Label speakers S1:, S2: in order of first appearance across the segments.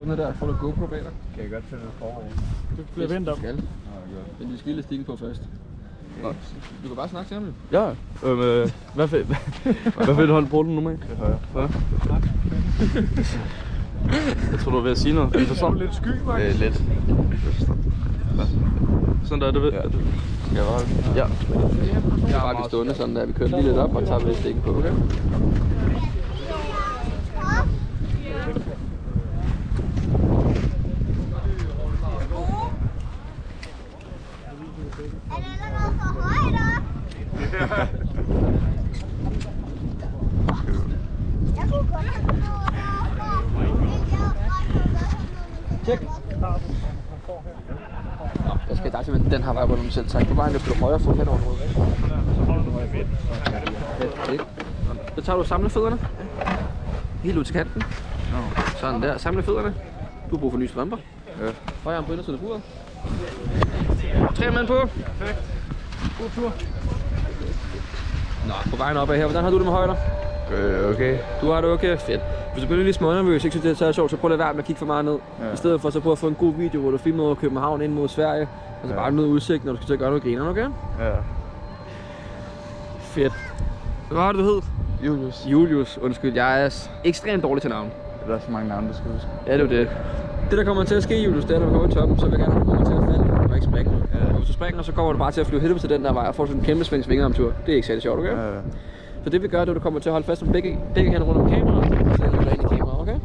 S1: Den der får du GoPro bag dig.
S2: Kan jeg godt finde det forover?
S1: Du bliver vendt op.
S2: Skal.
S1: Men vi skal lige stikken på først.
S2: Okay.
S1: Du kan bare snakke til ham jo.
S3: Ja, hvad vil du holde på den nu med?
S2: Det højre.
S3: Hvad? Jeg tror du var ved at sige noget. Er det sådan?
S2: Lidt sky, faktisk.
S3: Lidt. Sådan der er det ved.
S2: Ja.
S3: Skal jeg bare? Ja.
S1: Jeg har bare blive stående sådan der. Vi kører lige lidt op og tager ved stikken på, okay? Tjek. Jeg skal dig simpelthen den her vej, hvor du selv tager. Du bare løfter højre fod hen over noget. Så tager du samle fødderne. Helt ud til kanten. Sådan der. Samle fødderne. Du har brug for nye strømper.
S2: Ja.
S1: Højre arm på indersiden af buret. 3 mand på.
S2: Perfekt. God tur.
S1: Nå, på vejen opad her. Hvordan har du det med højder?
S2: Okay.
S1: Du har det okay? Fedt. Hvis du bliver lidt smånervøs, ikke synes det er sjovt, så prøv at lade være med at kigge for meget ned. Ja. I stedet for så prøv at få en god video, hvor du filmer over København ind mod Sverige. Og så bare noget udsigt, når du skal til at gøre noget griner, okay?
S2: Ja.
S1: Fedt. Hvad har du hed?
S2: Julius.
S1: Julius, undskyld. Jeg er ekstremt dårlig til navn.
S2: Der er så mange navne, du skal huske.
S1: Ja, det er det. Det der kommer til at ske, Julius, det er, når du kommer i toppen, så vil jeg gerne have, at du kommer til at falde og ikke springe. Ja. Og hvis du springer, så kommer du bare til at flyve helt til den der vej og får sådan en kæmpe svingearmtur. Det er ikke særlig sjovt, okay?
S2: Ja.
S1: Så det vi gør, det er, at du kommer til at holde fast om begge hænder rundt om kameraet, og så hænder du ind i kameraet, okay?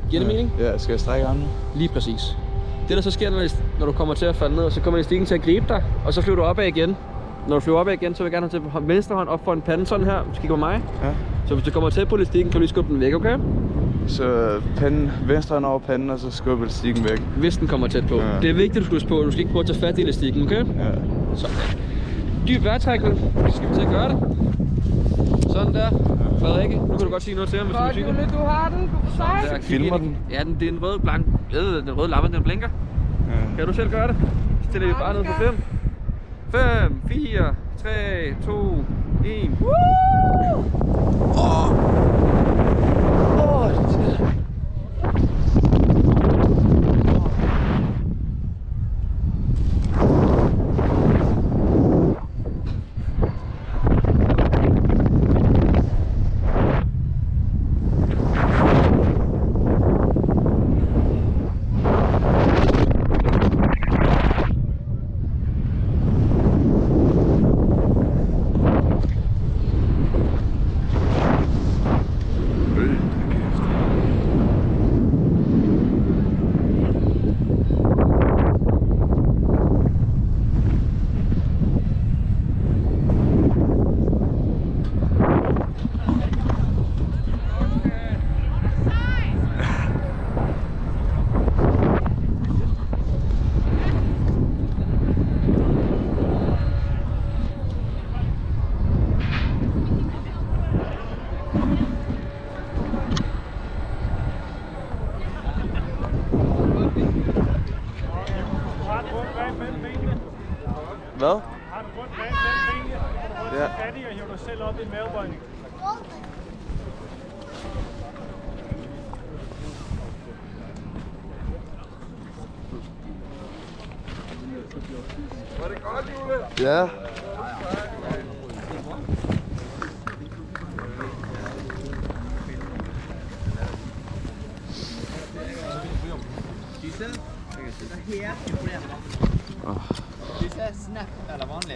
S1: Giver det mening?
S2: Ja, skal jeg strække armene?
S1: Lige præcis. Det der så sker, når du kommer til at falde ned, så kommer elastikken til at gribe dig, og så flyver du opad igen. Når du flyver opad igen, så vil jeg gerne have til venstre hånd op for en pande sådan her. Så kigger på mig.
S2: Ja.
S1: Så hvis du kommer tæt på elastikken, kan du lige skubbe den væk, okay?
S2: Så panden, venstre hånd over panden, og så skubbe elastikken væk.
S1: Hvis den kommer tæt på.
S2: Ja.
S1: Det er vigtigt, at du skal huske på. Du skal ikke prøve at tage fat i elastikken, okay?
S2: Ja.
S1: Sådan. Dyb vejrtrækning. Så skal vi til at gøre det. Sådan der. Frederikke, nu kan du godt sige noget til ham, hvis du vil sige det.
S4: Du har den, du er sej.
S2: Filmer den?
S1: Ja, det er en rød blank. Den røde lampe, den blinker.
S2: Ja.
S1: Kan du selv gøre det? Så stiller vi bare ned på 5. 5, 4, 3, 2, 1.
S2: Hvad?
S5: Har du rundt bag benene, og du
S2: Ja.
S5: fat i og hiver dig selv op i en mavebøjning.
S2: Var det godt, Jule? Ja.
S6: Disse snap eller vanlig?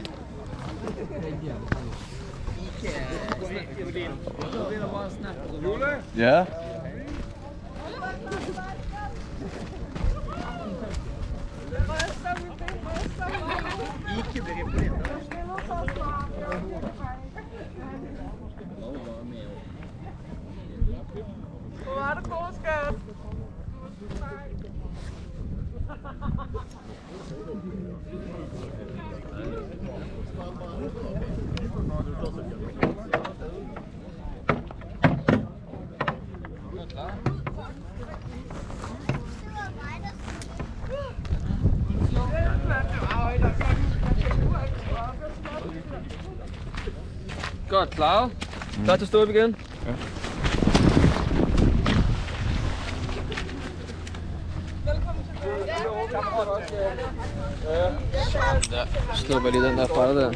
S6: Ikke snap.
S2: Ja.
S6: Ikke blir imponert.
S4: Hvor er det god, skat?
S1: Godt, klaret. Klar til at stå op igen?
S2: Ja.
S1: Ja, slå bare lige den der fra der.